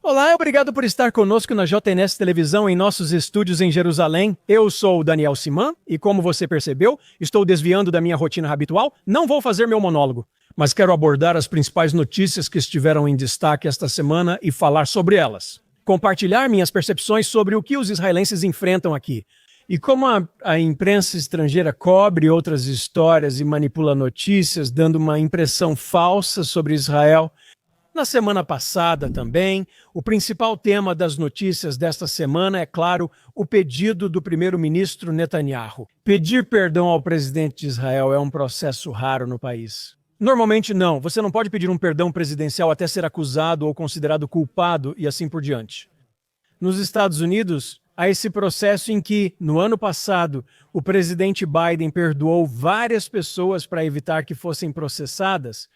Olá, obrigado por estar conosco na JNS Televisão em nossos estúdios em Jerusalém. Eu sou o Daniel Siman e, como você percebeu, estou desviando da minha rotina habitual. Não vou fazer meu monólogo, mas quero abordar as principais notícias que estiveram em destaque esta semana e falar sobre elas. Compartilhar minhas percepções sobre o que os israelenses enfrentam aqui. E como a imprensa estrangeira cobre outras histórias e manipula notícias, dando uma impressão falsa sobre Israel. Na semana passada também, o principal tema das notícias desta semana é, claro, o pedido do primeiro-ministro Netanyahu. Pedir perdão ao presidente de Israel é um processo raro no país. Normalmente não, você não pode pedir um perdão presidencial até ser acusado ou considerado culpado e assim por diante. Nos Estados Unidos, há esse processo em que, no ano passado, o presidente Biden perdoou várias pessoas para evitar que fossem processadas.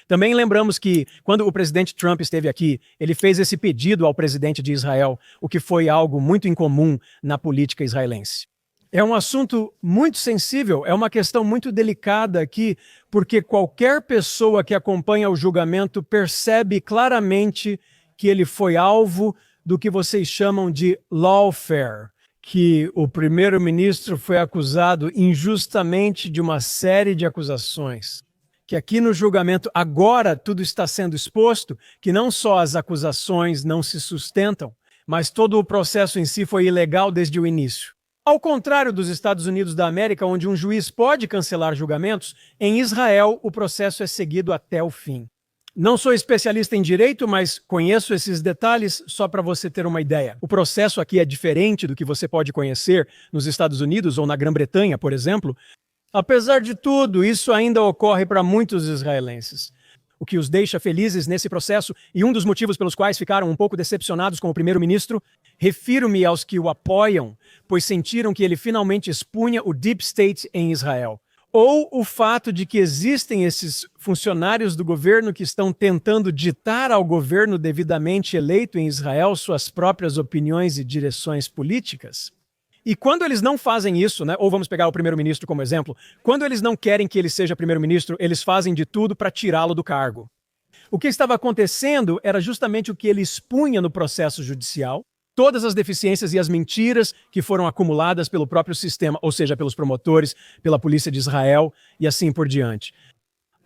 Também lembramos que, quando o presidente Trump esteve aqui, ele fez esse pedido ao presidente de Israel, o que foi algo muito incomum na política israelense. É um assunto muito sensível, é uma questão muito delicada aqui, porque qualquer pessoa que acompanha o julgamento percebe claramente que ele foi alvo do que vocês chamam de lawfare, que o primeiro-ministro foi acusado injustamente de uma série de acusações. Que aqui no julgamento agora tudo está sendo exposto, que não só as acusações não se sustentam, mas todo o processo em si foi ilegal desde o início. Ao contrário dos Estados Unidos da América, onde um juiz pode cancelar julgamentos, em Israel o processo é seguido até o fim. Não sou especialista em direito, mas conheço esses detalhes só para você ter uma ideia. O processo aqui é diferente do que você pode conhecer nos Estados Unidos ou na Grã-Bretanha, por exemplo. Apesar de tudo, isso ainda ocorre para muitos israelenses, o que os deixa felizes nesse processo e um dos motivos pelos quais ficaram um pouco decepcionados com o primeiro-ministro. Refiro-me aos que o apoiam, pois sentiram que ele finalmente expunha o Deep State em Israel. Ou o fato de que existem esses funcionários do governo que estão tentando ditar ao governo devidamente eleito em Israel suas próprias opiniões e direções políticas. E quando eles não fazem isso, ou vamos pegar o primeiro-ministro como exemplo, quando eles não querem que ele seja primeiro-ministro, eles fazem de tudo para tirá-lo do cargo. O que estava acontecendo era justamente o que ele expunha no processo judicial, todas as deficiências e as mentiras que foram acumuladas pelo próprio sistema, ou seja, pelos promotores, pela polícia de Israel e assim por diante.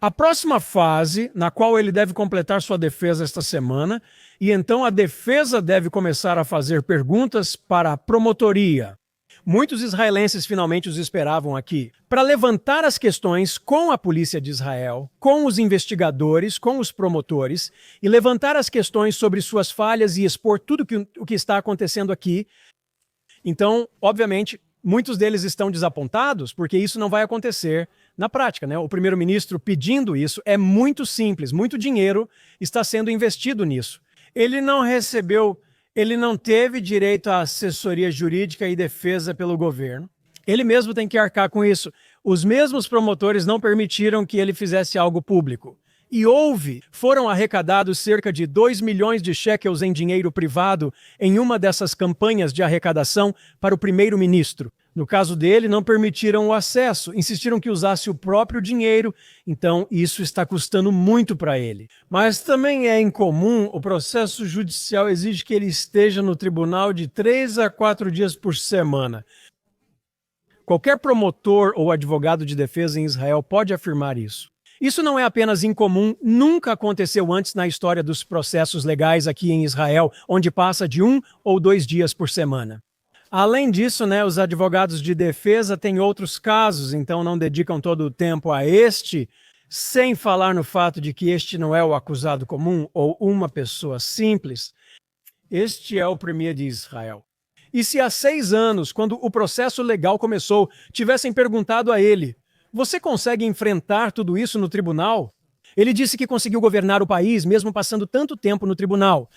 A próxima fase, na qual ele deve completar sua defesa esta semana, e então a defesa deve começar a fazer perguntas para a promotoria. Muitos israelenses finalmente os esperavam aqui para levantar as questões com a polícia de Israel, com os investigadores, com os promotores, e levantar as questões sobre suas falhas e expor tudo o que está acontecendo aqui. Então, obviamente, muitos deles estão desapontados porque isso não vai acontecer na prática. O primeiro-ministro pedindo isso é muito simples, muito dinheiro está sendo investido nisso. Ele não teve direito à assessoria jurídica e defesa pelo governo. Ele mesmo tem que arcar com isso. Os mesmos promotores não permitiram que ele fizesse algo público. E foram arrecadados cerca de 2 milhões de shekels em dinheiro privado em uma dessas campanhas de arrecadação para o primeiro-ministro. No caso dele, não permitiram o acesso, insistiram que usasse o próprio dinheiro, então isso está custando muito para ele. Mas também é incomum, o processo judicial exige que ele esteja no tribunal de 3 a 4 dias por semana. Qualquer promotor ou advogado de defesa em Israel pode afirmar isso. Isso não é apenas incomum, nunca aconteceu antes na história dos processos legais aqui em Israel, onde passa de 1 ou 2 dias por semana. Além disso, os advogados de defesa têm outros casos, então não dedicam todo o tempo a este, sem falar no fato de que este não é o acusado comum ou uma pessoa simples. Este é o premier de Israel. E se há 6 anos, quando o processo legal começou, tivessem perguntado a ele: você consegue enfrentar tudo isso no tribunal? Ele disse que conseguiu governar o país mesmo passando tanto tempo no tribunal.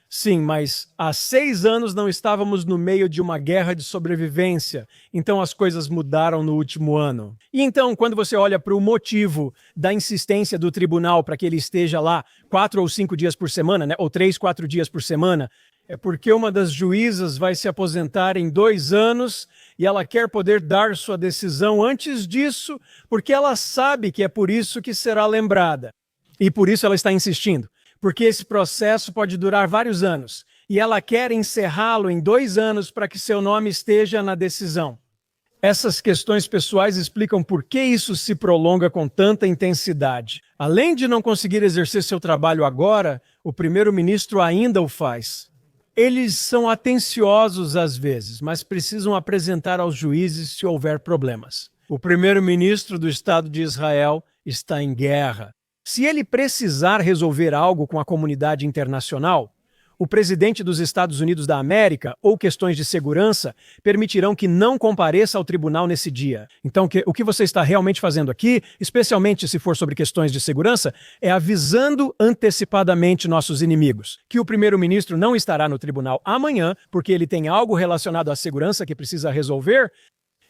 Sim, mas há 6 anos não estávamos no meio de uma guerra de sobrevivência, então as coisas mudaram no último ano. E então, quando você olha para o motivo da insistência do tribunal para que ele esteja lá 4 ou 5 dias por semana, ou 3, 4 dias por semana, é porque uma das juízas vai se aposentar em 2 anos e ela quer poder dar sua decisão antes disso, porque ela sabe que é por isso que será lembrada. E por isso ela está insistindo. porque esse processo pode durar vários anos, e ela quer encerrá-lo em 2 anos para que seu nome esteja na decisão. Essas questões pessoais explicam por que isso se prolonga com tanta intensidade. Além de não conseguir exercer seu trabalho agora, o primeiro-ministro ainda o faz. Eles são atenciosos às vezes, mas precisam apresentar aos juízes se houver problemas. O primeiro-ministro do Estado de Israel está em guerra. Se ele precisar resolver algo com a comunidade internacional, o presidente dos Estados Unidos da América ou questões de segurança permitirão que não compareça ao tribunal nesse dia. Então, o que você está realmente fazendo aqui, especialmente se for sobre questões de segurança, é avisando antecipadamente nossos inimigos que o primeiro-ministro não estará no tribunal amanhã porque ele tem algo relacionado à segurança que precisa resolver.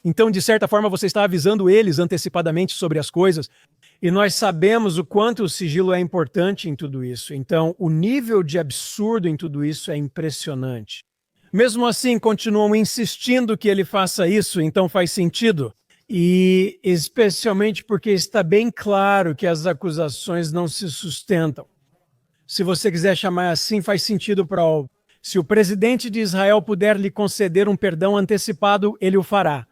Então, de certa forma, você está avisando eles antecipadamente sobre as coisas. E nós sabemos o quanto o sigilo é importante em tudo isso. Então, o nível de absurdo em tudo isso é impressionante. Mesmo assim, continuam insistindo que ele faça isso, então faz sentido. E especialmente porque está bem claro que as acusações não se sustentam. Se você quiser chamar assim, faz sentido para o... Se o presidente de Israel puder lhe conceder um perdão antecipado, ele o fará.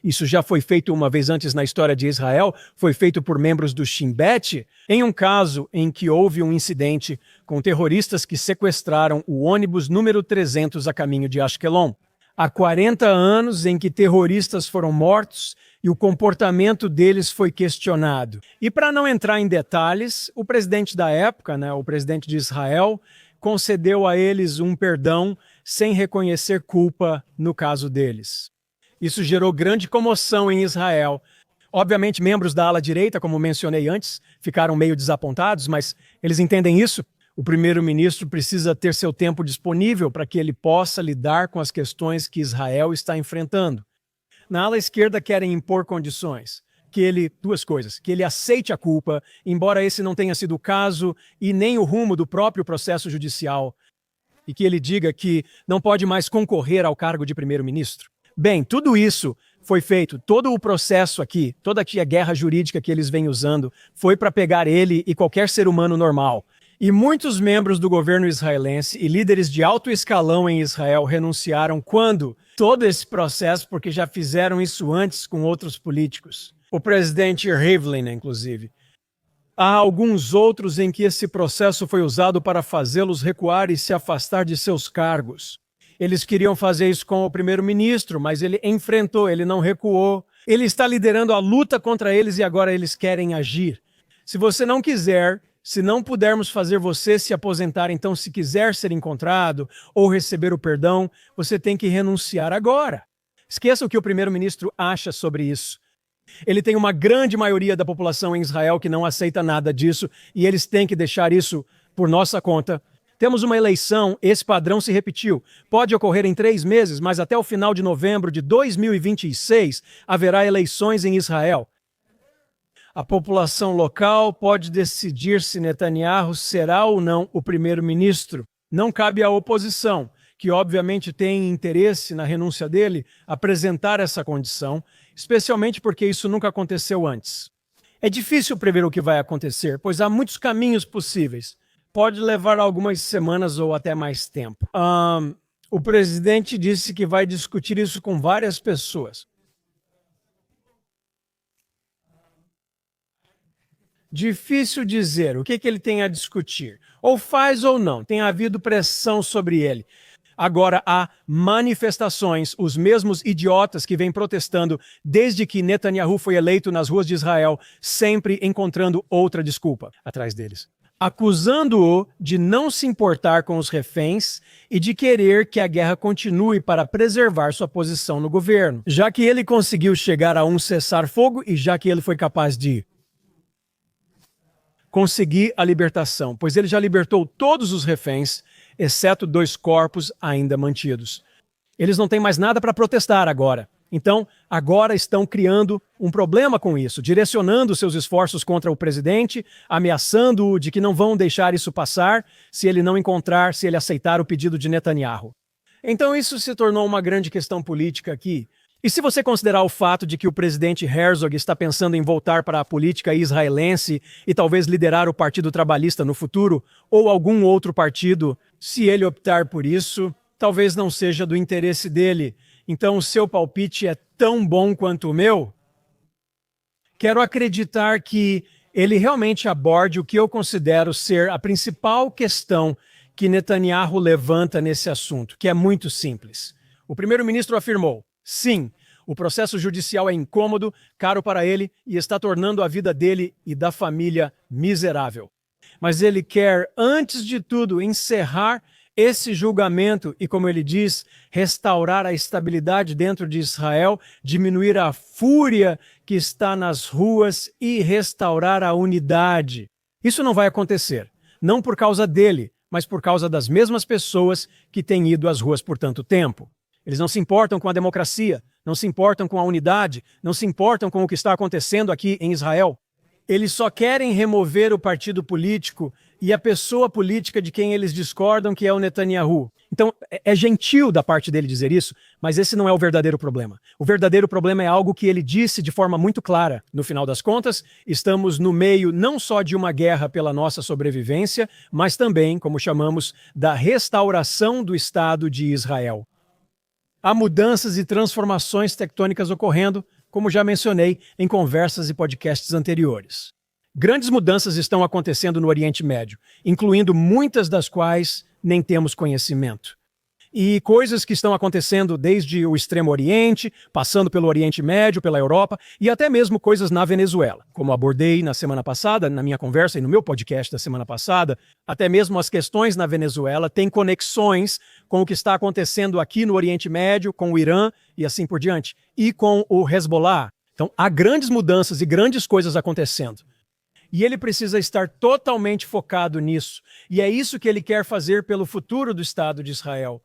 Isso já foi feito uma vez antes na história de Israel, foi feito por membros do Shin Bet, em um caso em que houve um incidente com terroristas que sequestraram o ônibus número 300 a caminho de Ashkelon. Há 40 anos em que terroristas foram mortos e o comportamento deles foi questionado. E para não entrar em detalhes, o presidente da época, o presidente de Israel, concedeu a eles um perdão sem reconhecer culpa no caso deles. Isso gerou grande comoção em Israel. Obviamente, membros da ala direita, como mencionei antes, ficaram meio desapontados, mas eles entendem isso. O primeiro-ministro precisa ter seu tempo disponível para que ele possa lidar com as questões que Israel está enfrentando. Na ala esquerda querem impor condições. Duas coisas, que ele aceite a culpa, embora esse não tenha sido o caso e nem o rumo do próprio processo judicial, e que ele diga que não pode mais concorrer ao cargo de primeiro-ministro. Bem, tudo isso foi feito, todo o processo aqui, toda aqui a guerra jurídica que eles vêm usando, foi para pegar ele e qualquer ser humano normal. E muitos membros do governo israelense e líderes de alto escalão em Israel renunciaram quando? Todo esse processo, porque já fizeram isso antes com outros políticos. O presidente Rivlin, inclusive. Há alguns outros em que esse processo foi usado para fazê-los recuar e se afastar de seus cargos. Eles queriam fazer isso com o primeiro-ministro, mas ele enfrentou, ele não recuou. Ele está liderando a luta contra eles e agora eles querem agir. Se você não quiser, se não pudermos fazer você se aposentar, então se quiser ser encontrado ou receber o perdão, você tem que renunciar agora. Esqueça o que o primeiro-ministro acha sobre isso. Ele tem uma grande maioria da população em Israel que não aceita nada disso e eles têm que deixar isso por nossa conta. Temos uma eleição, esse padrão se repetiu. Pode ocorrer em 3 meses, mas até o final de novembro de 2026 haverá eleições em Israel. A população local pode decidir se Netanyahu será ou não o primeiro-ministro. Não cabe à oposição, que obviamente tem interesse na renúncia dele, apresentar essa condição, especialmente porque isso nunca aconteceu antes. É difícil prever o que vai acontecer, pois há muitos caminhos possíveis. Pode levar algumas semanas ou até mais tempo. O presidente disse que vai discutir isso com várias pessoas. Difícil dizer o que ele tem a discutir. Ou faz ou não. Tem havido pressão sobre ele. Agora há manifestações, os mesmos idiotas que vêm protestando desde que Netanyahu foi eleito nas ruas de Israel, sempre encontrando outra desculpa atrás deles. Acusando-o de não se importar com os reféns e de querer que a guerra continue para preservar sua posição no governo, já que ele conseguiu chegar a um cessar-fogo e já que ele foi capaz de conseguir a libertação, pois ele já libertou todos os reféns, exceto 2 corpos ainda mantidos. Eles não têm mais nada para protestar agora. Então, agora estão criando um problema com isso, direcionando seus esforços contra o presidente, ameaçando-o de que não vão deixar isso passar se ele não encontrar, se ele aceitar o pedido de Netanyahu. Então isso se tornou uma grande questão política aqui. E se você considerar o fato de que o presidente Herzog está pensando em voltar para a política israelense e talvez liderar o Partido Trabalhista no futuro, ou algum outro partido, se ele optar por isso, talvez não seja do interesse dele. Então o seu palpite é tão bom quanto o meu? Quero acreditar que ele realmente aborde o que eu considero ser a principal questão que Netanyahu levanta nesse assunto, que é muito simples. O primeiro-ministro afirmou: sim, o processo judicial é incômodo, caro para ele e está tornando a vida dele e da família miserável. Mas ele quer, antes de tudo, encerrar esse julgamento e, como ele diz, restaurar a estabilidade dentro de Israel, diminuir a fúria que está nas ruas e restaurar a unidade. Isso não vai acontecer, não por causa dele, mas por causa das mesmas pessoas que têm ido às ruas por tanto tempo. Eles não se importam com a democracia, não se importam com a unidade, não se importam com o que está acontecendo aqui em Israel. Eles só querem remover o partido político e a pessoa política de quem eles discordam, que é o Netanyahu. Então, é gentil da parte dele dizer isso, mas esse não é o verdadeiro problema. O verdadeiro problema é algo que ele disse de forma muito clara. No final das contas, estamos no meio não só de uma guerra pela nossa sobrevivência, mas também, como chamamos, da restauração do Estado de Israel. Há mudanças e transformações tectônicas ocorrendo, como já mencionei em conversas e podcasts anteriores. Grandes mudanças estão acontecendo no Oriente Médio, incluindo muitas das quais nem temos conhecimento. E coisas que estão acontecendo desde o Extremo Oriente, passando pelo Oriente Médio, pela Europa, e até mesmo coisas na Venezuela. Como abordei na semana passada, na minha conversa e no meu podcast da semana passada, até mesmo as questões na Venezuela têm conexões com o que está acontecendo aqui no Oriente Médio, com o Irã e assim por diante, e com o Hezbollah. Então, há grandes mudanças e grandes coisas acontecendo. E ele precisa estar totalmente focado nisso. E é isso que ele quer fazer pelo futuro do Estado de Israel.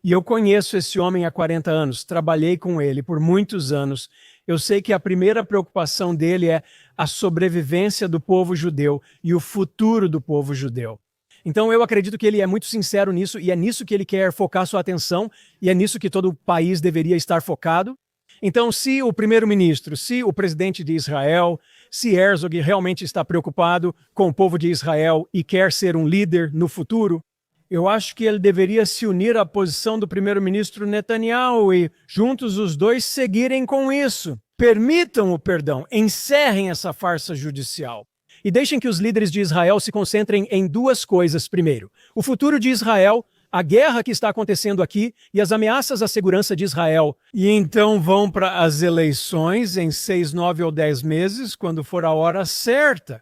E eu conheço esse homem há 40 anos, trabalhei com ele por muitos anos. Eu sei que a primeira preocupação dele é a sobrevivência do povo judeu e o futuro do povo judeu. Então eu acredito que ele é muito sincero nisso e é nisso que ele quer focar sua atenção e é nisso que todo o país deveria estar focado. Então, se o primeiro-ministro, se o presidente de Israel, se Herzog realmente está preocupado com o povo de Israel e quer ser um líder no futuro, eu acho que ele deveria se unir à posição do primeiro-ministro Netanyahu e, juntos, os dois seguirem com isso. Permitam o perdão, encerrem essa farsa judicial. E deixem que os líderes de Israel se concentrem em duas coisas primeiro: o futuro de Israel, a guerra que está acontecendo aqui e as ameaças à segurança de Israel. E então vão para as eleições em 6, 9 ou 10 meses, quando for a hora certa.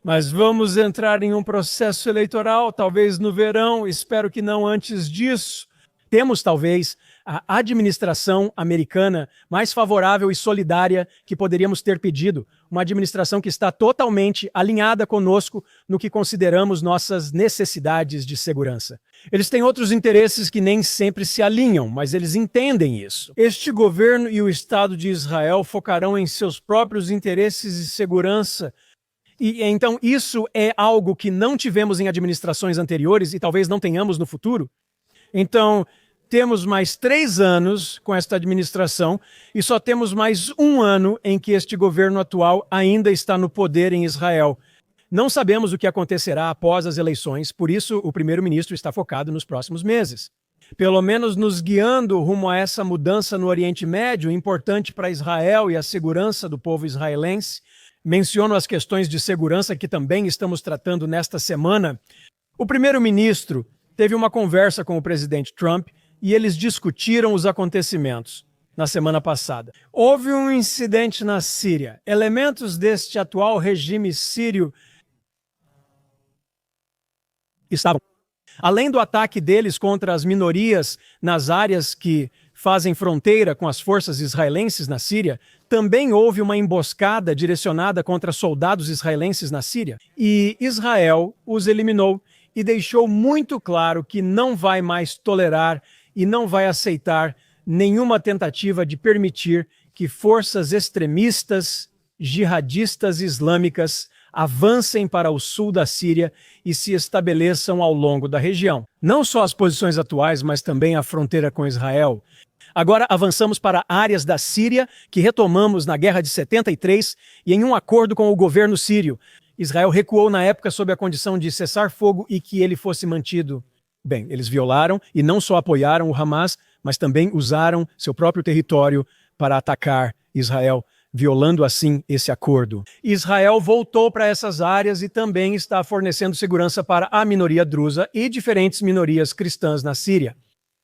Mas vamos entrar em um processo eleitoral, talvez no verão, espero que não antes disso. Temos, talvez, a administração americana mais favorável e solidária que poderíamos ter pedido. Uma administração que está totalmente alinhada conosco no que consideramos nossas necessidades de segurança. Eles têm outros interesses que nem sempre se alinham, mas eles entendem isso. Este governo e o Estado de Israel focarão em seus próprios interesses de segurança. E então isso é algo que não tivemos em administrações anteriores e talvez não tenhamos no futuro. Então, temos mais 3 anos com esta administração e só temos mais 1 ano em que este governo atual ainda está no poder em Israel. Não sabemos o que acontecerá após as eleições, por isso o primeiro-ministro está focado nos próximos meses. Pelo menos nos guiando rumo a essa mudança no Oriente Médio, importante para Israel e a segurança do povo israelense. Menciono as questões de segurança que também estamos tratando nesta semana. O primeiro-ministro teve uma conversa com o presidente Trump e eles discutiram os acontecimentos na semana passada. Houve um incidente na Síria. Elementos deste atual regime sírio estavam, além do ataque deles contra as minorias nas áreas que fazem fronteira com as forças israelenses na Síria, também houve uma emboscada direcionada contra soldados israelenses na Síria. E Israel os eliminou e deixou muito claro que não vai mais tolerar e não vai aceitar nenhuma tentativa de permitir que forças extremistas, jihadistas islâmicas avancem para o sul da Síria e se estabeleçam ao longo da região. Não só as posições atuais, mas também a fronteira com Israel. Agora avançamos para áreas da Síria que retomamos na Guerra de 73 e em um acordo com o governo sírio. Israel recuou na época sob a condição de cessar fogo e que ele fosse mantido. Bem, eles violaram e não só apoiaram o Hamas, mas também usaram seu próprio território para atacar Israel, violando assim esse acordo. Israel voltou para essas áreas e também está fornecendo segurança para a minoria drusa e diferentes minorias cristãs na Síria.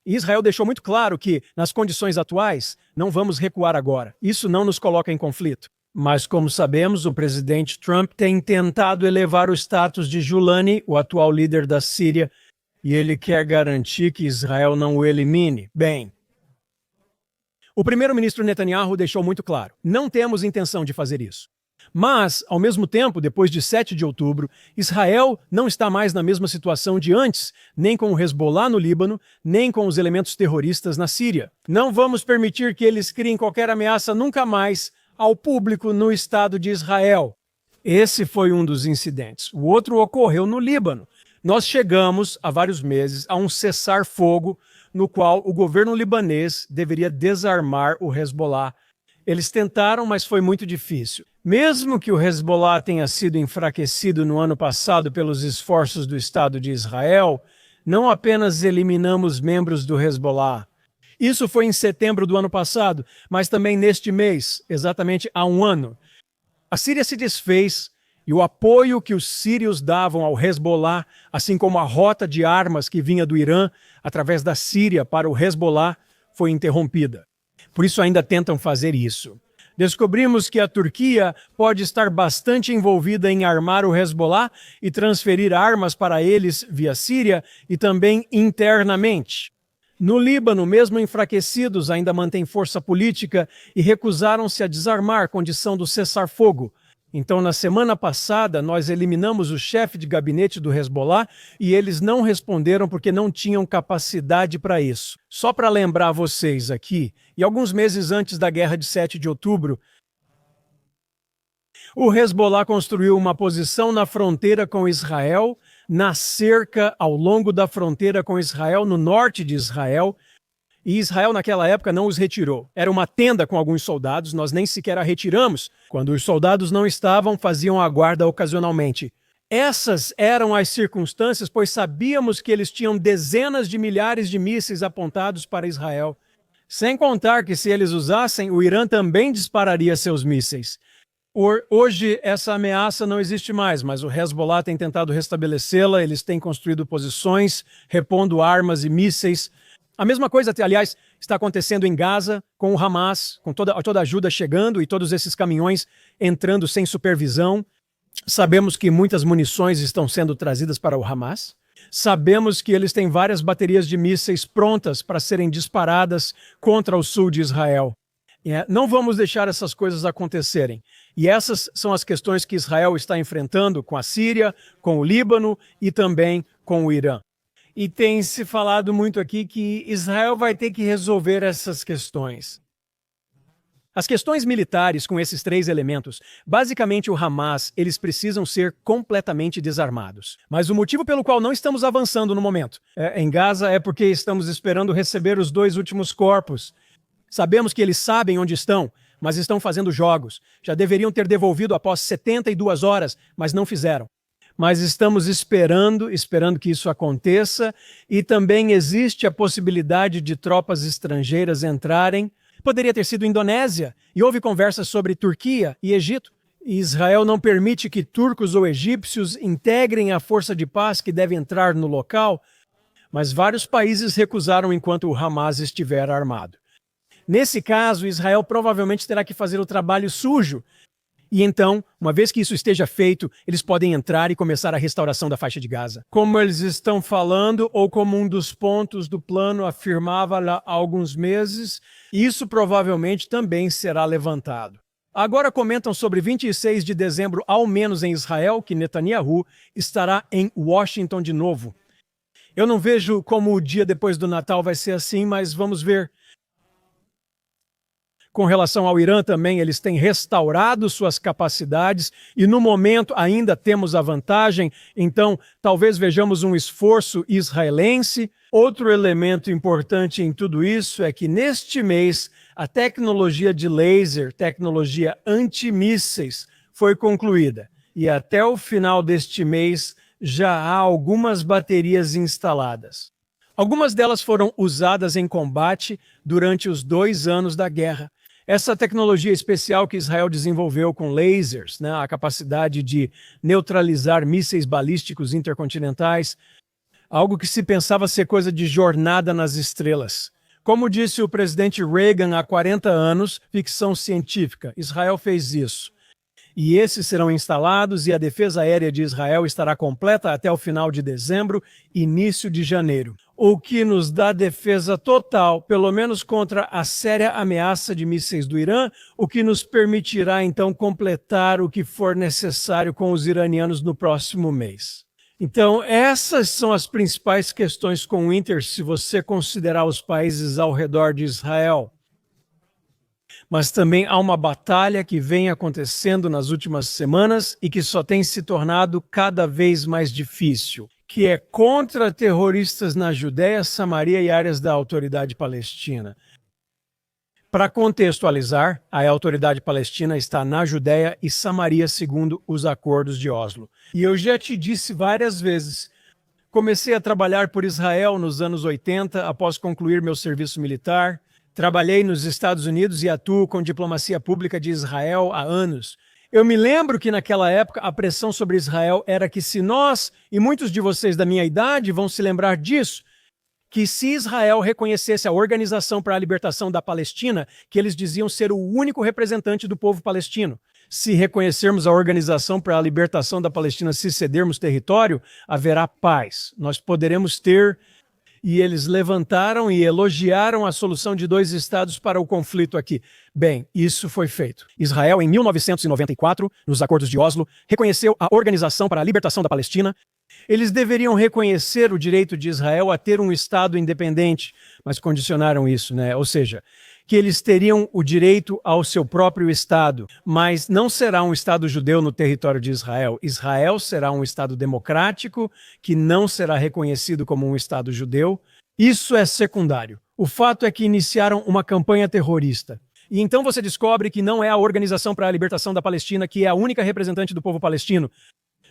Israel deixou muito claro que, nas condições atuais, não vamos recuar agora. Isso não nos coloca em conflito. Mas, como sabemos, o presidente Trump tem tentado elevar o status de Julani, o atual líder da Síria, e ele quer garantir que Israel não o elimine. Bem, o primeiro-ministro Netanyahu deixou muito claro, não temos intenção de fazer isso. Mas, ao mesmo tempo, depois de 7 de outubro, Israel não está mais na mesma situação de antes, nem com o Hezbollah no Líbano, nem com os elementos terroristas na Síria. Não vamos permitir que eles criem qualquer ameaça nunca mais ao público no Estado de Israel. Esse foi um dos incidentes. O outro ocorreu no Líbano. Nós chegamos, há vários meses, a um cessar-fogo no qual o governo libanês deveria desarmar o Hezbollah. Eles tentaram, mas foi muito difícil. Mesmo que o Hezbollah tenha sido enfraquecido no ano passado pelos esforços do Estado de Israel, não apenas eliminamos membros do Hezbollah. Isso foi em setembro do ano passado, mas também neste mês, exatamente há um ano. A Síria se desfez e o apoio que os sírios davam ao Hezbollah, assim como a rota de armas que vinha do Irã através da Síria para o Hezbollah, foi interrompida. Por isso ainda tentam fazer isso. Descobrimos que a Turquia pode estar bastante envolvida em armar o Hezbollah e transferir armas para eles via Síria e também internamente. No Líbano, mesmo enfraquecidos, ainda mantêm força política e recusaram-se a desarmar a condição do cessar-fogo. Então, na semana passada, nós eliminamos o chefe de gabinete do Hezbollah e eles não responderam porque não tinham capacidade para isso. Só para lembrar vocês aqui, e alguns meses antes da guerra de 7 de outubro, o Hezbollah construiu uma posição na fronteira com Israel, na cerca ao longo da fronteira com Israel, no norte de Israel, e Israel naquela época não os retirou. Era uma tenda com alguns soldados, nós nem sequer a retiramos. Quando os soldados não estavam, faziam a guarda ocasionalmente. Essas eram as circunstâncias, pois sabíamos que eles tinham dezenas de milhares de mísseis apontados para Israel. Sem contar que se eles usassem, o Irã também dispararia seus mísseis. Hoje essa ameaça não existe mais, mas o Hezbollah tem tentado restabelecê-la, eles têm construído posições, repondo armas e mísseis. A mesma coisa, aliás, está acontecendo em Gaza, com o Hamas, com toda a ajuda chegando e todos esses caminhões entrando sem supervisão. Sabemos que muitas munições estão sendo trazidas para o Hamas. Sabemos que eles têm várias baterias de mísseis prontas para serem disparadas contra o sul de Israel. Não vamos deixar essas coisas acontecerem. E essas são as questões que Israel está enfrentando com a Síria, com o Líbano e também com o Irã. E tem se falado muito aqui que Israel vai ter que resolver essas questões. As questões militares com esses 3 elementos, basicamente o Hamas, eles precisam ser completamente desarmados. Mas o motivo pelo qual não estamos avançando no momento em Gaza é porque estamos esperando receber os 2 últimos corpos. Sabemos que eles sabem onde estão, mas estão fazendo jogos. Já deveriam ter devolvido após 72 horas, mas não fizeram. Mas estamos esperando que isso aconteça, e também existe a possibilidade de tropas estrangeiras entrarem. Poderia ter sido Indonésia, e houve conversas sobre Turquia e Egito. E Israel não permite que turcos ou egípcios integrem a força de paz que deve entrar no local, mas vários países recusaram enquanto o Hamas estiver armado. Nesse caso, Israel provavelmente terá que fazer o trabalho sujo. E então, uma vez que isso esteja feito, eles podem entrar e começar a restauração da faixa de Gaza. Como eles estão falando, ou como um dos pontos do plano afirmava há alguns meses, isso provavelmente também será levantado. Agora comentam sobre 26 de dezembro, ao menos em Israel, que Netanyahu estará em Washington de novo. Eu não vejo como o dia depois do Natal vai ser assim, mas vamos ver. Com relação ao Irã também, eles têm restaurado suas capacidades e no momento ainda temos a vantagem, então talvez vejamos um esforço israelense. Outro elemento importante em tudo isso é que neste mês a tecnologia de laser, tecnologia antimísseis, foi concluída e até o final deste mês já há algumas baterias instaladas. Algumas delas foram usadas em combate durante os 2 anos da guerra. Essa tecnologia especial que Israel desenvolveu com lasers, né, a capacidade de neutralizar mísseis balísticos intercontinentais, algo que se pensava ser coisa de jornada nas estrelas. Como disse o presidente Reagan há 40 anos, ficção científica, Israel fez isso. E esses serão instalados e a defesa aérea de Israel estará completa até o final de dezembro, início de janeiro. O que nos dá defesa total, pelo menos contra a séria ameaça de mísseis do Irã, o que nos permitirá então completar o que for necessário com os iranianos no próximo mês. Então, essas são as principais questões com o Inter, se você considerar os países ao redor de Israel. Mas também há uma batalha que vem acontecendo nas últimas semanas e que só tem se tornado cada vez mais difícil, que é contra terroristas na Judéia, Samaria e áreas da Autoridade Palestina. Para contextualizar, a Autoridade Palestina está na Judéia e Samaria segundo os acordos de Oslo. E eu já te disse várias vezes, comecei a trabalhar por Israel nos anos 80, após concluir meu serviço militar. Trabalhei nos Estados Unidos e atuo com diplomacia pública de Israel há anos. Eu me lembro que naquela época a pressão sobre Israel era que se nós, e muitos de vocês da minha idade vão se lembrar disso, que se Israel reconhecesse a Organização para a Libertação da Palestina, que eles diziam ser o único representante do povo palestino. Se reconhecermos a Organização para a Libertação da Palestina, se cedermos território, haverá paz. Nós poderemos ter... E eles levantaram e elogiaram a solução de 2 estados para o conflito aqui. Bem, isso foi feito. Israel, em 1994, nos acordos de Oslo, reconheceu a Organização para a Libertação da Palestina. Eles deveriam reconhecer o direito de Israel a ter um estado independente, mas condicionaram isso, né? Ou seja, que eles teriam o direito ao seu próprio estado, mas não será um estado judeu no território de Israel. Israel será um estado democrático que não será reconhecido como um estado judeu. Isso é secundário. O fato é que iniciaram uma campanha terrorista. E então você descobre que não é a Organização para a Libertação da Palestina que é a única representante do povo palestino.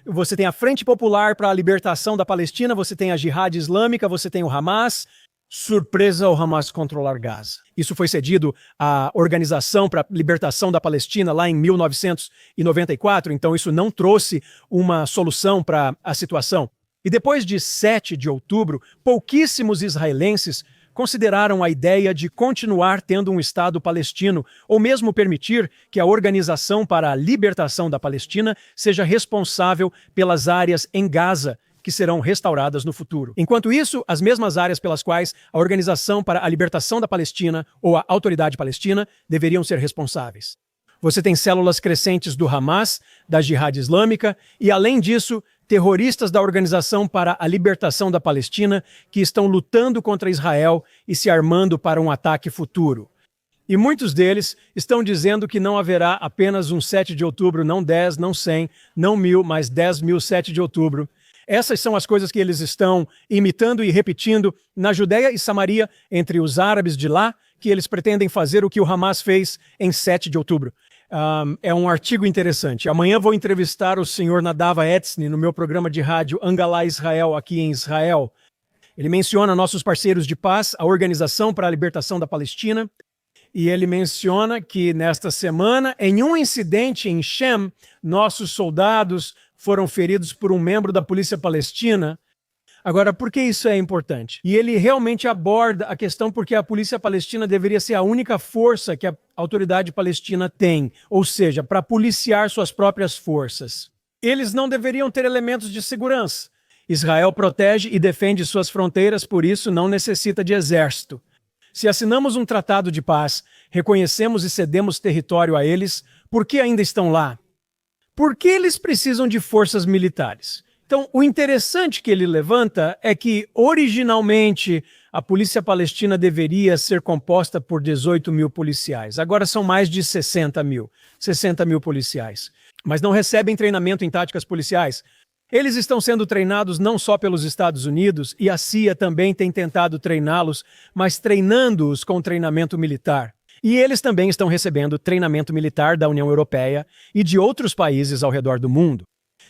Você tem a Frente Popular para a Libertação da Palestina, você tem a Jihad Islâmica, você tem o Hamas. Surpresa ao Hamas controlar Gaza. Isso foi cedido à Organização para a Libertação da Palestina lá em 1994, então isso não trouxe uma solução para a situação. E depois de 7 de outubro, pouquíssimos israelenses consideraram a ideia de continuar tendo um Estado palestino, ou mesmo permitir que a Organização para a Libertação da Palestina seja responsável pelas áreas em Gaza, que serão restauradas no futuro. Enquanto isso, as mesmas áreas pelas quais a Organização para a Libertação da Palestina ou a Autoridade Palestina deveriam ser responsáveis. Você tem células crescentes do Hamas, da Jihad Islâmica e, além disso, terroristas da Organização para a Libertação da Palestina que estão lutando contra Israel e se armando para um ataque futuro. E muitos deles estão dizendo que não haverá apenas um 7 de outubro, não 10, não 100, não 1000, mas 10.000 7 de outubro. Essas são as coisas que eles estão imitando e repetindo na Judéia e Samaria, entre os árabes de lá, que eles pretendem fazer o que o Hamas fez em 7 de outubro. É um artigo interessante. Amanhã vou entrevistar o senhor Nadav Etzny no meu programa de rádio Angalá Israel, aqui em Israel. Ele menciona nossos parceiros de paz, a Organização para a Libertação da Palestina, e ele menciona que nesta semana, em um incidente em Shem, nossos soldados foram feridos por um membro da polícia palestina. Agora, por que isso é importante? E ele realmente aborda a questão porque a polícia palestina deveria ser a única força que a autoridade palestina tem, ou seja, para policiar suas próprias forças. Eles não deveriam ter elementos de segurança. Israel protege e defende suas fronteiras, por isso não necessita de exército. Se assinamos um tratado de paz, reconhecemos e cedemos território a eles, por que ainda estão lá? Por que eles precisam de forças militares? Então, o interessante que ele levanta é que, originalmente, a polícia palestina deveria ser composta por 18 mil policiais. Agora são mais de 60 mil policiais. Mas não recebem treinamento em táticas policiais. Eles estão sendo treinados não só pelos Estados Unidos, e a CIA também tem tentado treiná-los, mas treinando-os com treinamento militar. E eles também estão recebendo treinamento militar da União Europeia e de outros países ao redor do mundo.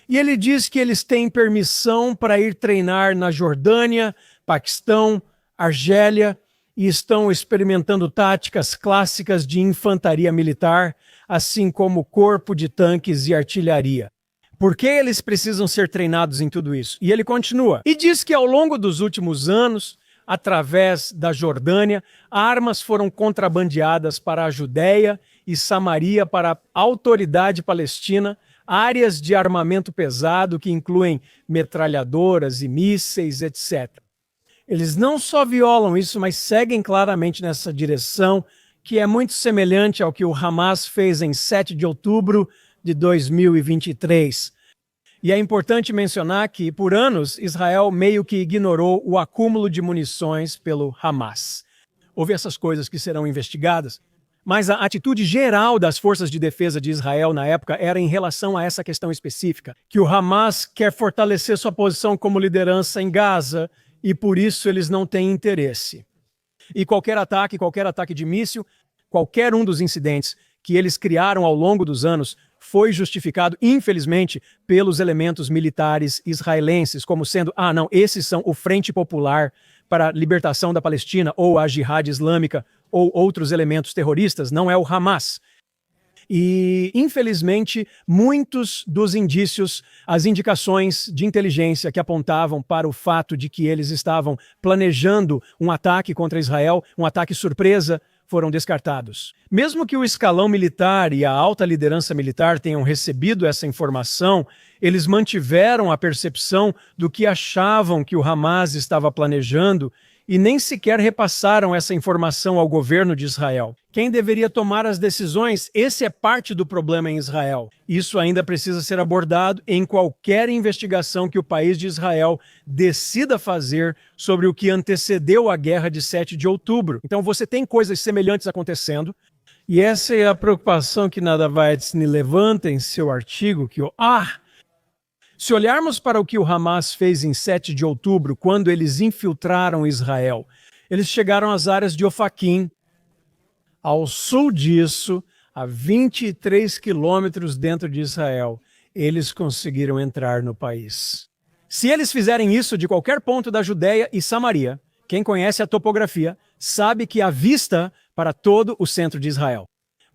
E ele diz que eles têm permissão para ir treinar na Jordânia, Paquistão, Argélia, e estão experimentando táticas clássicas de infantaria militar, assim como corpo de tanques e artilharia. Por que eles precisam ser treinados em tudo isso? E ele continua. E diz que ao longo dos últimos anos, através da Jordânia, armas foram contrabandeadas para a Judéia e Samaria para a autoridade palestina, áreas de armamento pesado que incluem metralhadoras e mísseis, etc. Eles não só violam isso, mas seguem claramente nessa direção, que é muito semelhante ao que o Hamas fez em 7 de outubro de 2023. E é importante mencionar que, por anos, Israel meio que ignorou o acúmulo de munições pelo Hamas. Houve essas coisas que serão investigadas, mas a atitude geral das forças de defesa de Israel na época era em relação a essa questão específica, que o Hamas quer fortalecer sua posição como liderança em Gaza e por isso eles não têm interesse. E qualquer ataque de míssil, qualquer um dos incidentes que eles criaram ao longo dos anos foi justificado, infelizmente, pelos elementos militares israelenses, como sendo, não, esses são o Frente Popular para a Libertação da Palestina, ou a Jihad Islâmica, ou outros elementos terroristas, não é o Hamas. E, infelizmente, muitos dos indícios, as indicações de inteligência que apontavam para o fato de que eles estavam planejando um ataque contra Israel, um ataque surpresa, foram descartados. Mesmo que o escalão militar e a alta liderança militar tenham recebido essa informação, eles mantiveram a percepção do que achavam que o Hamas estava planejando e nem sequer repassaram essa informação ao governo de Israel. Quem deveria tomar as decisões? Esse é parte do problema em Israel. Isso ainda precisa ser abordado em qualquer investigação que o país de Israel decida fazer sobre o que antecedeu a guerra de 7 de outubro. Então você tem coisas semelhantes acontecendo, e essa é a preocupação que Nadavatzni levanta em seu artigo, que se olharmos para o que o Hamas fez em 7 de outubro, quando eles infiltraram Israel, eles chegaram às áreas de Ofaquim. Ao sul disso, a 23 quilômetros dentro de Israel, eles conseguiram entrar no país. Se eles fizerem isso de qualquer ponto da Judéia e Samaria, quem conhece a topografia sabe que há vista para todo o centro de Israel.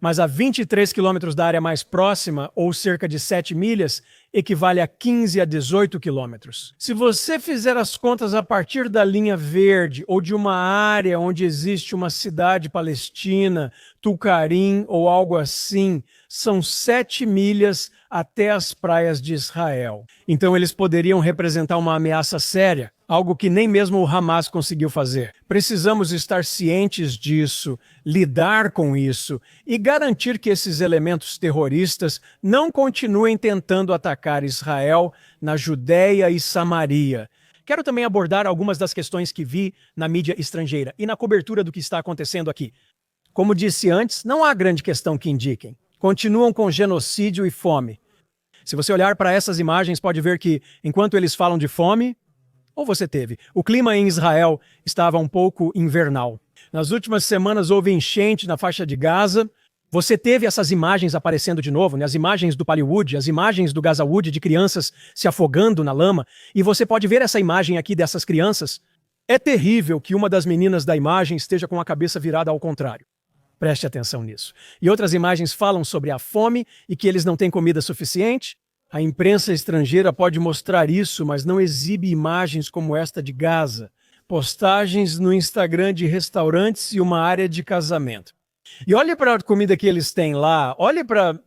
Mas a 23 quilômetros da área mais próxima, ou cerca de 7 milhas, equivale a 15 a 18 quilômetros. Se você fizer as contas a partir da linha verde ou de uma área onde existe uma cidade palestina, Tulcarim ou algo assim, são 7 milhas até as praias de Israel. Então eles poderiam representar uma ameaça séria, algo que nem mesmo o Hamas conseguiu fazer. Precisamos estar cientes disso, lidar com isso e garantir que esses elementos terroristas não continuem tentando atacar Israel na Judéia e Samaria. Quero também abordar algumas das questões que vi na mídia estrangeira e na cobertura do que está acontecendo aqui. Como disse antes, não há grande questão que indiquem. Continuam com genocídio e fome. Se você olhar para essas imagens, pode ver que, enquanto eles falam de fome, o clima em Israel estava um pouco invernal. Nas últimas semanas houve enchente na faixa de Gaza. Você teve essas imagens aparecendo de novo, as imagens do Pallywood, as imagens do Gazawood de crianças se afogando na lama. E você pode ver essa imagem aqui dessas crianças. É terrível que uma das meninas da imagem esteja com a cabeça virada ao contrário. Preste atenção nisso. E outras imagens falam sobre a fome e que eles não têm comida suficiente. A imprensa estrangeira pode mostrar isso, mas não exibe imagens como esta de Gaza. Postagens no Instagram de restaurantes e uma área de casamento. E olhe para a comida que eles têm lá, olhe para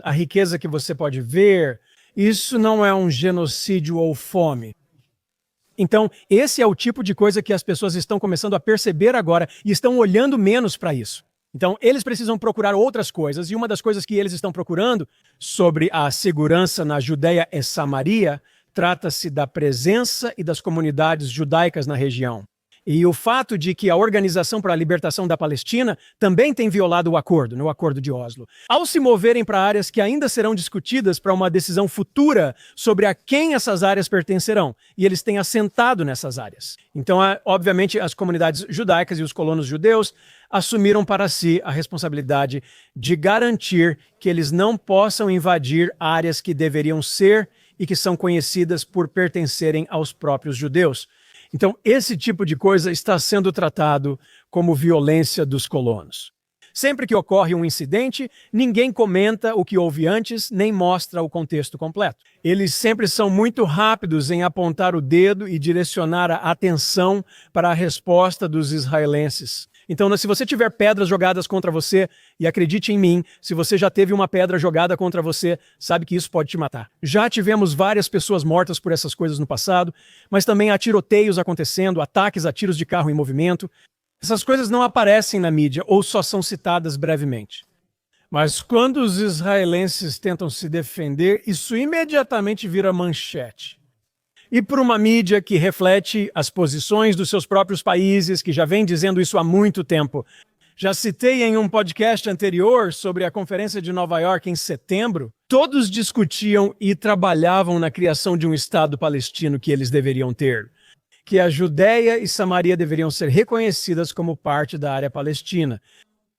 a riqueza que você pode ver. Isso não é um genocídio ou fome. Então, esse é o tipo de coisa que as pessoas estão começando a perceber agora e estão olhando menos para isso. Então, eles precisam procurar outras coisas, e uma das coisas que eles estão procurando sobre a segurança na Judéia e Samaria trata-se da presença e das comunidades judaicas na região. E o fato de que a Organização para a Libertação da Palestina também tem violado o acordo, no Acordo de Oslo. Ao se moverem para áreas que ainda serão discutidas para uma decisão futura sobre a quem essas áreas pertencerão, e eles têm assentado nessas áreas. Então, obviamente, as comunidades judaicas e os colonos judeus assumiram para si a responsabilidade de garantir que eles não possam invadir áreas que deveriam ser e que são conhecidas por pertencerem aos próprios judeus. Então, esse tipo de coisa está sendo tratado como violência dos colonos. Sempre que ocorre um incidente, ninguém comenta o que houve antes, nem mostra o contexto completo. Eles sempre são muito rápidos em apontar o dedo e direcionar a atenção para a resposta dos israelenses. Então, se você tiver pedras jogadas contra você, e acredite em mim, se você já teve uma pedra jogada contra você, sabe que isso pode te matar. Já tivemos várias pessoas mortas por essas coisas no passado, mas também há tiroteios acontecendo, ataques a tiros de carro em movimento. Essas coisas não aparecem na mídia ou só são citadas brevemente. Mas quando os israelenses tentam se defender, isso imediatamente vira manchete. E por uma mídia que reflete as posições dos seus próprios países, que já vem dizendo isso há muito tempo. Já citei em um podcast anterior sobre a Conferência de Nova York em setembro, todos discutiam e trabalhavam na criação de um Estado palestino que eles deveriam ter, que a Judéia e Samaria deveriam ser reconhecidas como parte da área palestina.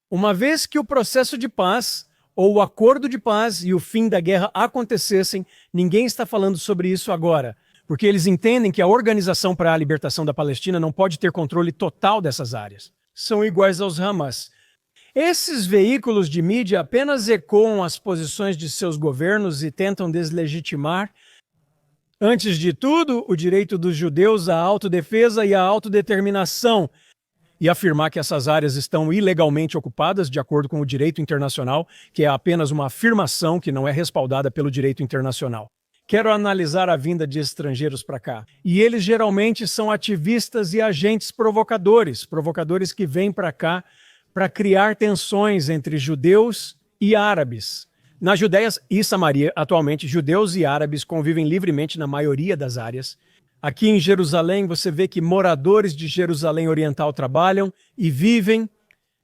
Uma vez que o processo de paz, ou o acordo de paz e o fim da guerra acontecessem, ninguém está falando sobre isso agora. Porque eles entendem que a Organização para a Libertação da Palestina não pode ter controle total dessas áreas. São iguais aos Hamas. Esses veículos de mídia apenas ecoam as posições de seus governos e tentam deslegitimar, antes de tudo, o direito dos judeus à autodefesa e à autodeterminação, e afirmar que essas áreas estão ilegalmente ocupadas de acordo com o direito internacional, que é apenas uma afirmação que não é respaldada pelo direito internacional. Quero analisar a vinda de estrangeiros para cá. E eles geralmente são ativistas e agentes provocadores que vêm para cá para criar tensões entre judeus e árabes. Na Judéia e Samaria, atualmente, judeus e árabes convivem livremente na maioria das áreas. Aqui em Jerusalém, você vê que moradores de Jerusalém Oriental trabalham e vivem,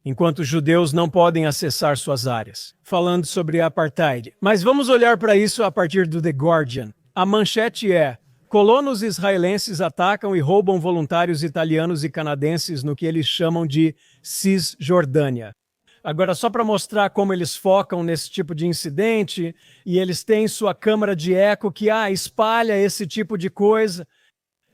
enquanto os judeus não podem acessar suas áreas. Falando sobre apartheid. Mas vamos olhar para isso a partir do The Guardian. A manchete é: colonos israelenses atacam e roubam voluntários italianos e canadenses no que eles chamam de Cisjordânia. Agora, só para mostrar como eles focam nesse tipo de incidente, e eles têm sua câmara de eco que espalha esse tipo de coisa.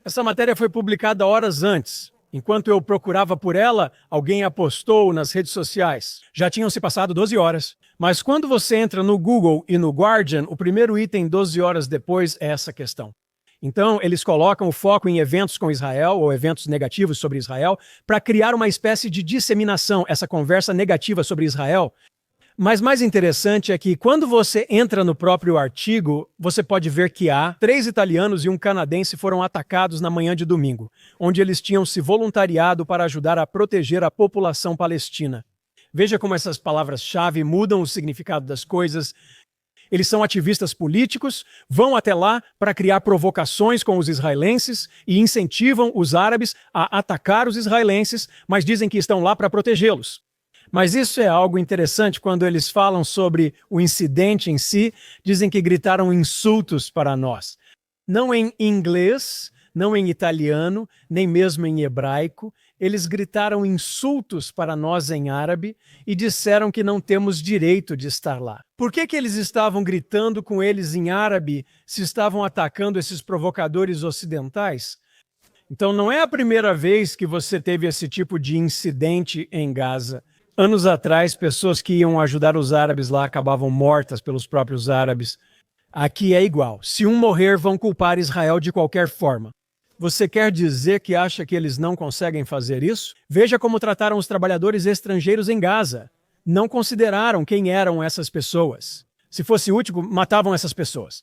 Essa matéria foi publicada horas antes. Enquanto eu procurava por ela, alguém a postou nas redes sociais. Já tinham se passado 12 horas. Mas quando você entra no Google e no Guardian, o primeiro item 12 horas depois é essa questão. Então, eles colocam o foco em eventos com Israel, ou eventos negativos sobre Israel, para criar uma espécie de disseminação, essa conversa negativa sobre Israel. Mas mais interessante é que quando você entra no próprio artigo, você pode ver que 3 italianos e um canadense foram atacados na manhã de domingo, onde eles tinham se voluntariado para ajudar a proteger a população palestina. Veja como essas palavras-chave mudam o significado das coisas. Eles são ativistas políticos, vão até lá para criar provocações com os israelenses e incentivam os árabes a atacar os israelenses, mas dizem que estão lá para protegê-los. Mas isso é algo interessante quando eles falam sobre o incidente em si, dizem que gritaram insultos para nós. Não em inglês, não em italiano, nem mesmo em hebraico. Eles gritaram insultos para nós em árabe e disseram que não temos direito de estar lá. Por que eles estavam gritando com eles em árabe se estavam atacando esses provocadores ocidentais? Então não é a primeira vez que você teve esse tipo de incidente em Gaza. Anos atrás, pessoas que iam ajudar os árabes lá acabavam mortas pelos próprios árabes. Aqui é igual. Se um morrer, vão culpar Israel de qualquer forma. Você quer dizer que acha que eles não conseguem fazer isso? Veja como trataram os trabalhadores estrangeiros em Gaza. Não consideraram quem eram essas pessoas. Se fosse útil, matavam essas pessoas.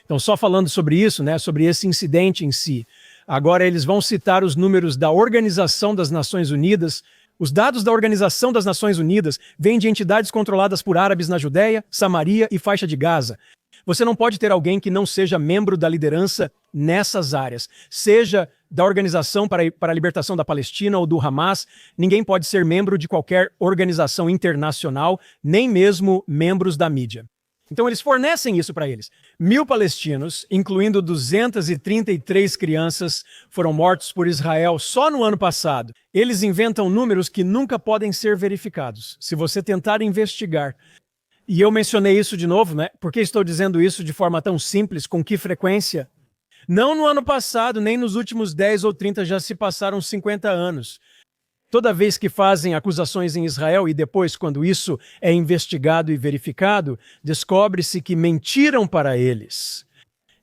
Então, só falando sobre isso, sobre esse incidente em si. Agora, eles vão citar os números da Organização das Nações Unidas. Os dados da Organização das Nações Unidas vêm de entidades controladas por árabes na Judéia, Samaria e faixa de Gaza. Você não pode ter alguém que não seja membro da liderança nessas áreas, seja da Organização para a Libertação da Palestina ou do Hamas, ninguém pode ser membro de qualquer organização internacional, nem mesmo membros da mídia. Então eles fornecem isso para eles. 1.000 palestinos, incluindo 233 crianças, foram mortos por Israel só no ano passado. Eles inventam números que nunca podem ser verificados. Se você tentar investigar. E eu mencionei isso de novo, né? Por que estou dizendo isso de forma tão simples? Com que frequência? Não no ano passado, nem nos últimos 10 ou 30, já se passaram 50 anos. Toda vez que fazem acusações em Israel e depois, quando isso é investigado e verificado, descobre-se que mentiram para eles.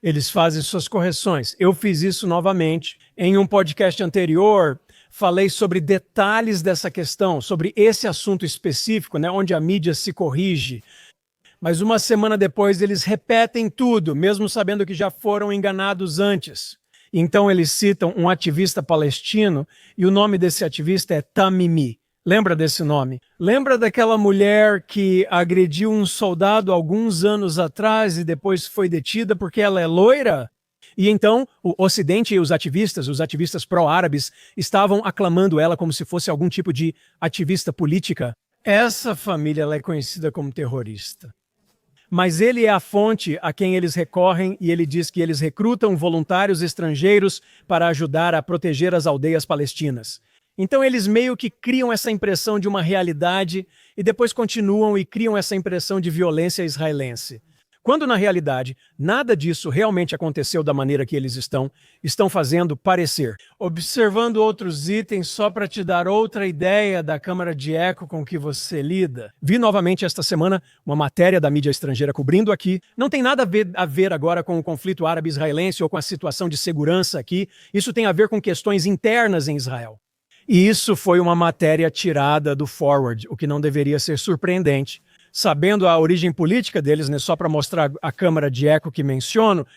Eles fazem suas correções. Eu fiz isso novamente. Em um podcast anterior, falei sobre detalhes dessa questão, sobre esse assunto específico, né, onde a mídia se corrige. Mas uma semana depois eles repetem tudo, mesmo sabendo que já foram enganados antes. Então eles citam um ativista palestino e o nome desse ativista é Tamimi. Lembra desse nome? Lembra daquela mulher que agrediu um soldado alguns anos atrás e depois foi detida porque ela é loira? E então o Ocidente e os ativistas pró-árabes, estavam aclamando ela como se fosse algum tipo de ativista política. Essa família ela é conhecida como terrorista. Mas ele é a fonte a quem eles recorrem e ele diz que eles recrutam voluntários estrangeiros para ajudar a proteger as aldeias palestinas. Então eles meio que criam essa impressão de uma realidade e depois continuam e criam essa impressão de violência israelense. Quando na realidade nada disso realmente aconteceu da maneira que eles estão fazendo parecer. Observando outros itens só para te dar outra ideia da câmara de eco com que você lida. Vi novamente esta semana uma matéria da mídia estrangeira cobrindo aqui. Não tem nada a ver agora com o conflito árabe-israelense ou com a situação de segurança aqui. Isso tem a ver com questões internas em Israel. E isso foi uma matéria tirada do Forward, o que não deveria ser surpreendente. Sabendo a origem política deles, né, só para mostrar a câmara de eco que menciono,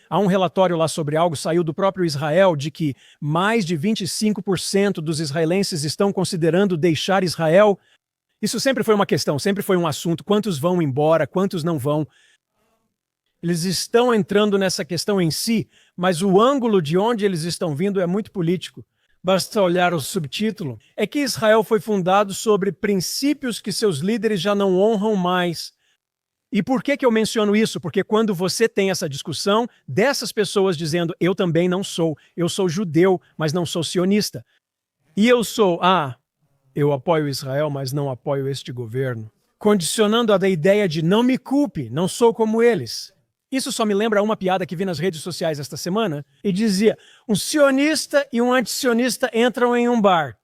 há um relatório lá sobre algo, saiu do próprio Israel, de que mais de 25% dos israelenses estão considerando deixar Israel. Isso sempre foi uma questão, sempre foi um assunto. Quantos vão embora, quantos não vão? Eles estão entrando nessa questão em si, mas o ângulo de onde eles estão vindo é muito político. Basta olhar o subtítulo. É que Israel foi fundado sobre princípios que seus líderes já não honram mais. E por que eu menciono isso? Porque quando você tem essa discussão dessas pessoas dizendo eu também não sou, eu sou judeu, mas não sou sionista. E eu sou, eu apoio Israel, mas não apoio este governo. Condicionando a ideia de não me culpe, não sou como eles. Isso só me lembra uma piada que vi nas redes sociais esta semana e dizia: um sionista e um antisionista entram em um bar.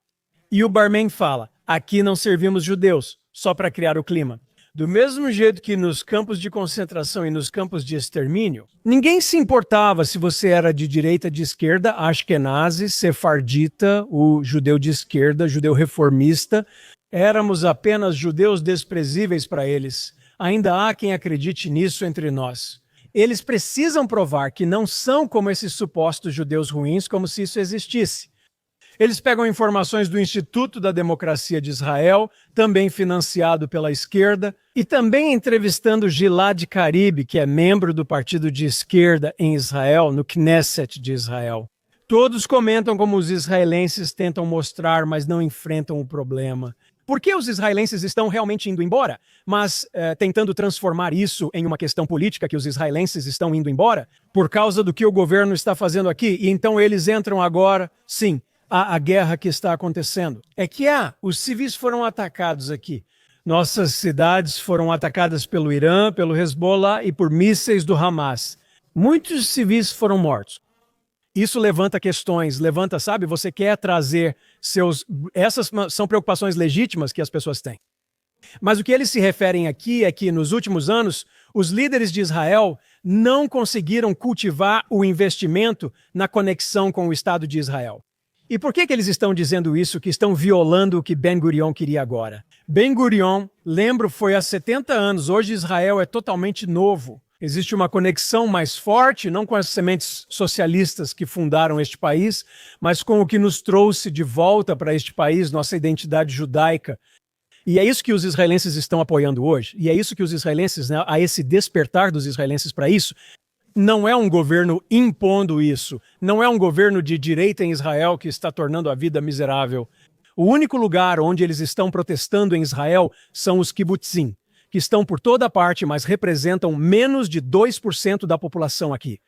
E o barman fala: aqui não servimos judeus, só para criar o clima. Do mesmo jeito que nos campos de concentração e nos campos de extermínio, ninguém se importava se você era de direita, de esquerda, ashkenazi, sefardita, o judeu de esquerda, judeu reformista. Éramos apenas judeus desprezíveis para eles. Ainda há quem acredite nisso entre nós. Eles precisam provar que não são como esses supostos judeus ruins, como se isso existisse. Eles pegam informações do Instituto da Democracia de Israel, também financiado pela esquerda, e também entrevistando Gilad Karib, que é membro do partido de esquerda em Israel, no Knesset de Israel. Todos comentam como os israelenses tentam mostrar, mas não enfrentam o problema. Por que os israelenses estão realmente indo embora, mas tentando transformar isso em uma questão política, que os israelenses estão indo embora? Por causa do que o governo está fazendo aqui, e então eles entram agora, sim, a guerra que está acontecendo. É que os civis foram atacados aqui. Nossas cidades foram atacadas pelo Irã, pelo Hezbollah e por mísseis do Hamas. Muitos civis foram mortos. Isso levanta questões, sabe, você quer trazer essas são preocupações legítimas que as pessoas têm. Mas o que eles se referem aqui é que, nos últimos anos, os líderes de Israel não conseguiram cultivar o investimento na conexão com o Estado de Israel. E por que eles estão dizendo isso, que estão violando o que Ben Gurion queria agora? Ben Gurion, lembro, foi há 70 anos, hoje Israel é totalmente novo. Existe uma conexão mais forte, não com as sementes socialistas que fundaram este país, mas com o que nos trouxe de volta para este país, nossa identidade judaica. E é isso que os israelenses estão apoiando hoje. E é isso que os israelenses, né, a esse despertar dos israelenses para isso, Não é um governo impondo isso. Não é um governo de direita em Israel que está tornando a vida miserável. O único lugar onde eles estão protestando em Israel são os kibbutzim, que estão por toda parte, mas representam menos de 2% da população aqui.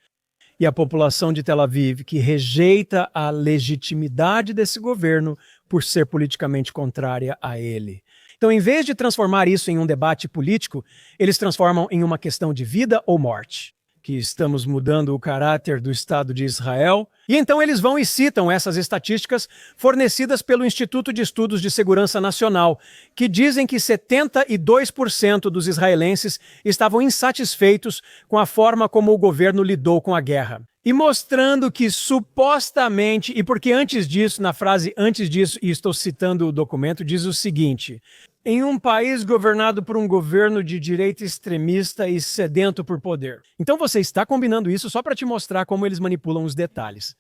E a população de Tel Aviv, que rejeita a legitimidade desse governo por ser politicamente contrária a ele. Então, em vez de transformar isso em um debate político, eles transformam em uma questão de vida ou morte. Que estamos mudando o caráter do Estado de Israel. E então eles vão e citam essas estatísticas fornecidas pelo Instituto de Estudos de Segurança Nacional, que dizem que 72% dos israelenses estavam insatisfeitos com a forma como o governo lidou com a guerra. E mostrando que supostamente, e porque antes disso, na frase antes disso, e estou citando o documento, diz o seguinte: em um país governado por um governo de direita extremista e sedento por poder. Então você está combinando isso só para te mostrar como eles manipulam os detalhes.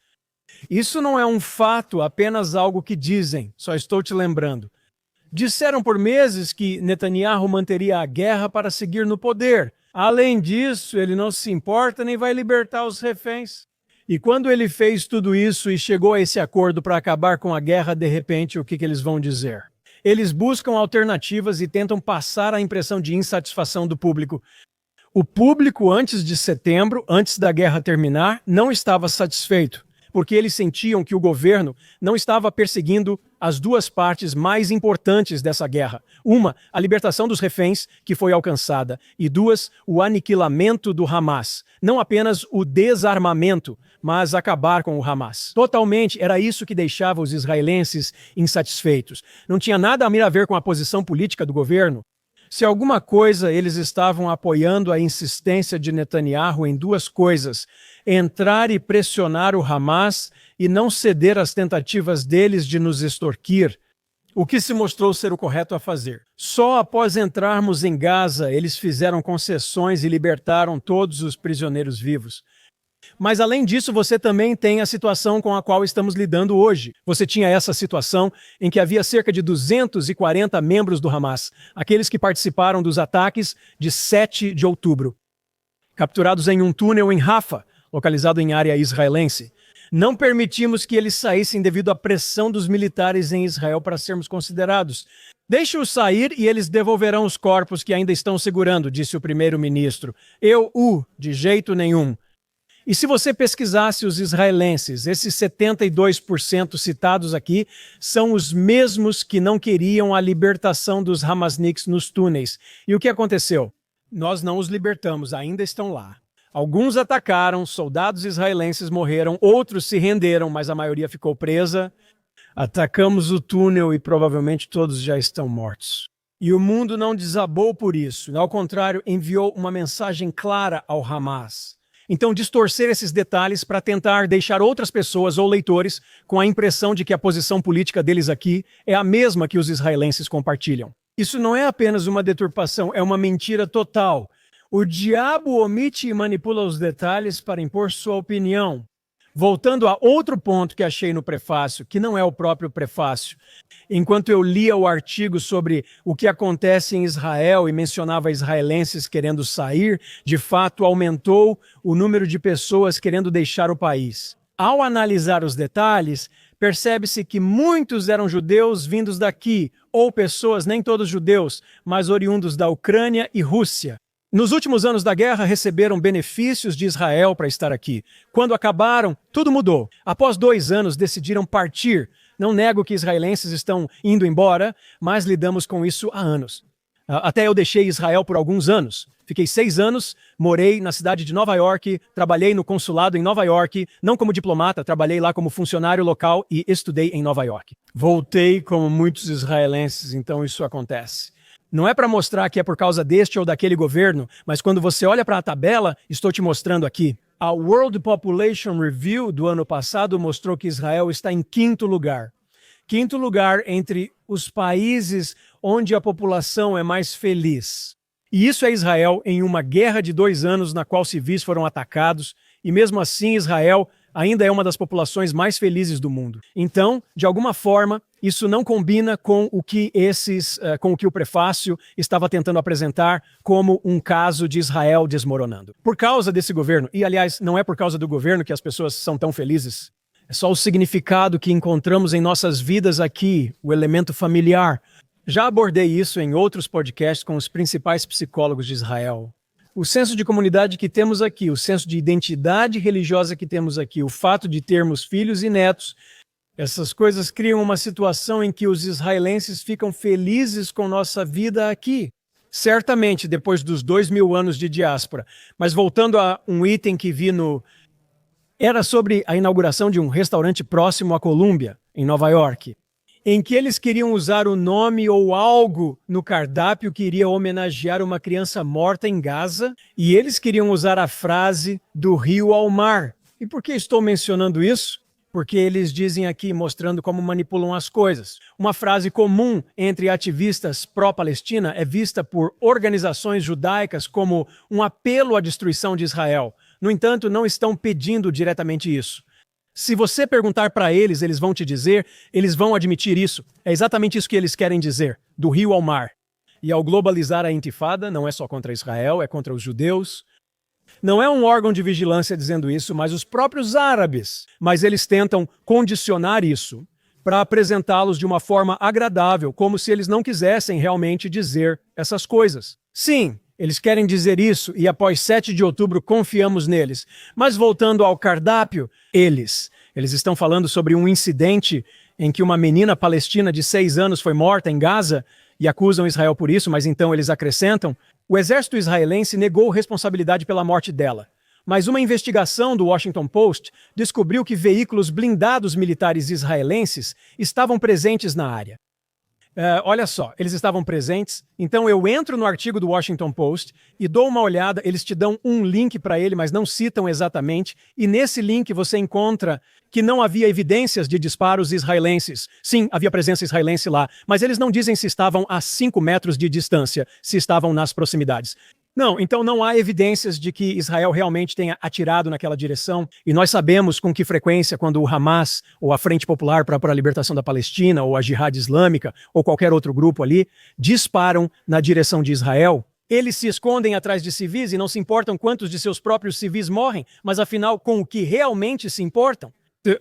Isso não é um fato, apenas algo que dizem, só estou te lembrando. Disseram por meses que Netanyahu manteria a guerra para seguir no poder. Além disso, ele não se importa nem vai libertar os reféns. E quando ele fez tudo isso e chegou a esse acordo para acabar com a guerra, de repente, o que eles vão dizer? Eles buscam alternativas e tentam passar a impressão de insatisfação do público. O público, antes de setembro, antes da guerra terminar, não estava satisfeito, porque eles sentiam que o governo não estava perseguindo as duas partes mais importantes dessa guerra. Uma, a libertação dos reféns, que foi alcançada, e duas, o aniquilamento do Hamas. Não apenas o desarmamento, mas acabar com o Hamas. Totalmente, era isso que deixava os israelenses insatisfeitos. Não tinha nada a ver com a posição política do governo. Se alguma coisa, eles estavam apoiando a insistência de Netanyahu em duas coisas: entrar e pressionar o Hamas e não ceder às tentativas deles de nos extorquir, o que se mostrou ser o correto a fazer. Só após entrarmos em Gaza, eles fizeram concessões e libertaram todos os prisioneiros vivos. Mas além disso, você também tem a situação com a qual estamos lidando hoje. Você tinha essa situação em que havia cerca de 240 membros do Hamas, aqueles que participaram dos ataques de 7 de outubro, capturados em um túnel em Rafah, localizado em área israelense. Não permitimos que eles saíssem devido à pressão dos militares em Israel para sermos considerados. Deixe-os sair e eles devolverão os corpos que ainda estão segurando, disse o primeiro-ministro. De jeito nenhum. E se você pesquisasse os israelenses, esses 72% citados aqui são os mesmos que não queriam a libertação dos Hamasniks nos túneis. E o que aconteceu? Nós não os libertamos, ainda estão lá. Alguns atacaram, soldados israelenses morreram, outros se renderam, mas a maioria ficou presa. Atacamos o túnel e provavelmente todos já estão mortos. E o mundo não desabou por isso, ao contrário, enviou uma mensagem clara ao Hamas. Então, distorcer esses detalhes para tentar deixar outras pessoas ou leitores com a impressão de que a posição política deles aqui é a mesma que os israelenses compartilham. Isso não é apenas uma deturpação, é uma mentira total. O diabo omite e manipula os detalhes para impor sua opinião. Voltando a outro ponto que achei no prefácio, que não é o próprio prefácio. Enquanto eu lia o artigo sobre o que acontece em Israel e mencionava israelenses querendo sair, de fato aumentou o número de pessoas querendo deixar o país. Ao analisar os detalhes, percebe-se que muitos eram judeus vindos daqui, ou pessoas, nem todos judeus, mas oriundos da Ucrânia e Rússia. Nos últimos anos da guerra, receberam benefícios de Israel para estar aqui. Quando acabaram, tudo mudou. Após 2 anos, decidiram partir. Não nego que israelenses estão indo embora, mas lidamos com isso há anos. Até eu deixei Israel por alguns anos. Fiquei 6 anos, morei na cidade de Nova York, trabalhei no consulado em Nova York, não como diplomata, trabalhei lá como funcionário local e estudei em Nova York. Voltei como muitos israelenses, então isso acontece. Não é para mostrar que é por causa deste ou daquele governo, mas quando você olha para a tabela, estou te mostrando aqui. A World Population Review do ano passado mostrou que Israel está em 5º lugar. 5º lugar entre os países onde a população é mais feliz. E isso é Israel em uma guerra de 2 anos na qual civis foram atacados, e mesmo assim Israel ainda é uma das populações mais felizes do mundo. Então, de alguma forma, isso não combina com o que o prefácio estava tentando apresentar como um caso de Israel desmoronando. Por causa desse governo, e aliás, não é por causa do governo que as pessoas são tão felizes, é só o significado que encontramos em nossas vidas aqui, o elemento familiar. Já abordei isso em outros podcasts com os principais psicólogos de Israel. O senso de comunidade que temos aqui, o senso de identidade religiosa que temos aqui, o fato de termos filhos e netos, essas coisas criam uma situação em que os israelenses ficam felizes com nossa vida aqui. Certamente, depois dos 2000 anos de diáspora. Mas voltando a um item que vi era sobre a inauguração de um restaurante próximo à Colômbia, em Nova York, em que eles queriam usar o nome ou algo no cardápio que iria homenagear uma criança morta em Gaza, e eles queriam usar a frase do rio ao mar. E por que estou mencionando isso? Porque eles dizem aqui, mostrando como manipulam as coisas. Uma frase comum entre ativistas pró-Palestina é vista por organizações judaicas como um apelo à destruição de Israel. No entanto, não estão pedindo diretamente isso. Se você perguntar para eles, eles vão te dizer, eles vão admitir isso. É exatamente isso que eles querem dizer, do rio ao mar. E ao globalizar a intifada, não é só contra Israel, é contra os judeus. Não é um órgão de vigilância dizendo isso, mas os próprios árabes. Mas eles tentam condicionar isso para apresentá-los de uma forma agradável, como se eles não quisessem realmente dizer essas coisas. Sim, eles querem dizer isso e após 7 de outubro confiamos neles. Mas voltando ao cardápio, eles estão falando sobre um incidente em que uma menina palestina de 6 anos foi morta em Gaza e acusam Israel por isso, mas então eles acrescentam: o exército israelense negou responsabilidade pela morte dela. Mas uma investigação do Washington Post descobriu que veículos blindados militares israelenses estavam presentes na área. Olha só, eles estavam presentes, então eu entro no artigo do Washington Post e dou uma olhada, eles te dão um link para ele, mas não citam exatamente, e nesse link você encontra que não havia evidências de disparos israelenses. Sim, havia presença israelense lá, mas eles não dizem se estavam a 5 metros de distância, se estavam nas proximidades. Não, então não há evidências de que Israel realmente tenha atirado naquela direção, e nós sabemos com que frequência quando o Hamas, ou a Frente Popular para a Libertação da Palestina, ou a Jihad Islâmica, ou qualquer outro grupo ali, disparam na direção de Israel, eles se escondem atrás de civis e não se importam quantos de seus próprios civis morrem, mas afinal com o que realmente se importam.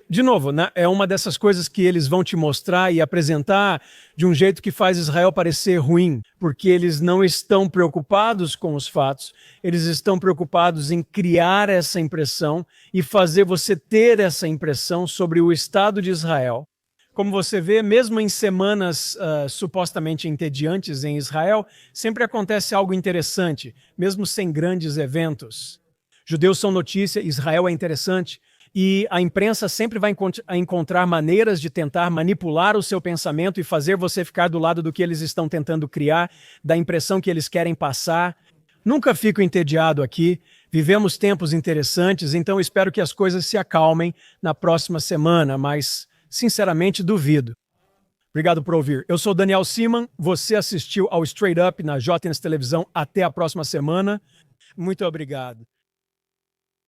De novo, né? É uma dessas coisas que eles vão te mostrar e apresentar de um jeito que faz Israel parecer ruim, porque eles não estão preocupados com os fatos, eles estão preocupados em criar essa impressão e fazer você ter essa impressão sobre o Estado de Israel. Como você vê, mesmo em semanas supostamente entediantes em Israel, sempre acontece algo interessante, mesmo sem grandes eventos. Judeus são notícia, Israel é interessante. E a imprensa sempre vai encontrar maneiras de tentar manipular o seu pensamento e fazer você ficar do lado do que eles estão tentando criar, da impressão que eles querem passar. Nunca fico entediado aqui, vivemos tempos interessantes, então espero que as coisas se acalmem na próxima semana, mas sinceramente duvido. Obrigado por ouvir. Eu sou Daniel Siman, você assistiu ao Straight Up na JNS Televisão. Até a próxima semana. Muito obrigado.